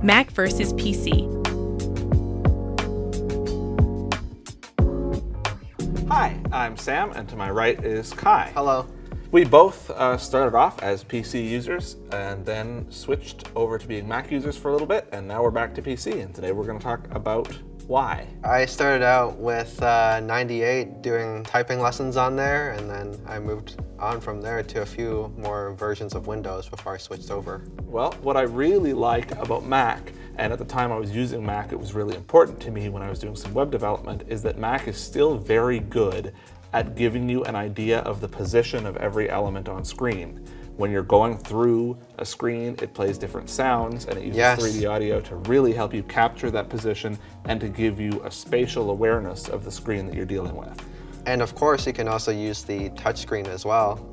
Mac versus PC. Hi, I'm Sam, and to my right is Kai. Hello. We both started off as PC users and then switched over to being Mac users for a little bit, and now we're back to PC, and today we're going to talk about why. I started out with 98 doing typing lessons on there, and then I moved on from there to a few more versions of Windows before I switched over. Well, what I really like about Mac, and at the time I was using Mac, it was really important to me when I was doing some web development, is that Mac is still very good at giving you an idea of the position of every element on screen. When you're going through a screen, it plays different sounds and it uses 3D audio to really help you capture that position and to give you a spatial awareness of the screen that you're dealing with. And of course, you can also use the touchscreen as well,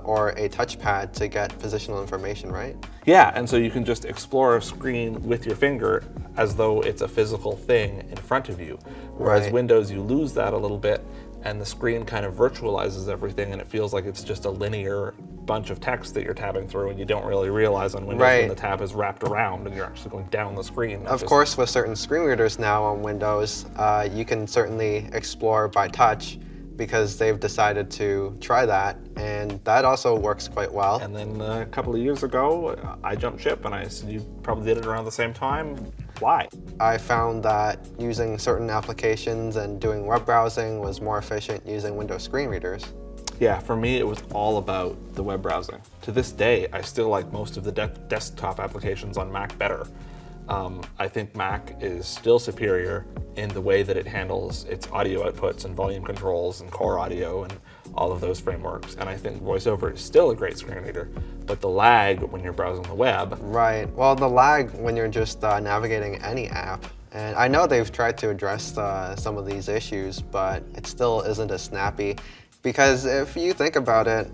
or a touchpad to get positional information, right? Yeah, and so you can just explore a screen with your finger as though it's a physical thing in front of you. Whereas Right. Windows, you lose that a little bit, and the screen kind of virtualizes everything, and it feels like it's just a linear bunch of text that you're tabbing through, and you don't really realize on Windows when Right. the tab is wrapped around and you're actually going down the screen. Of course, with certain screen readers now on Windows, you can certainly explore by touch because they've decided to try that, and that also works quite well. And then a couple of years ago, I jumped ship, and I said, you probably did it around the same time. Why? I found that using certain applications and doing web browsing was more efficient using Windows screen readers. Yeah, for me, it was all about the web browsing. To this day, I still like most of the desktop applications on Mac better. I think Mac is still superior in the way that it handles its audio outputs and volume controls and core audio and all of those frameworks. And I think VoiceOver is still a great screen reader, but the lag when you're browsing the web. Right. Well, the lag when you're just navigating any app, and I know they've tried to address some of these issues, but it still isn't as snappy. Because if you think about it,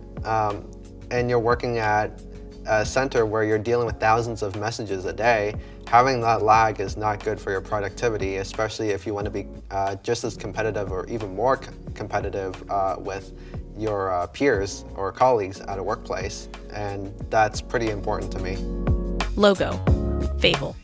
and you're working at a center where you're dealing with thousands of messages a day, having that lag is not good for your productivity, especially if you want to be just as competitive or even more competitive with your peers or colleagues at a workplace. And that's pretty important to me. Logo. Fable.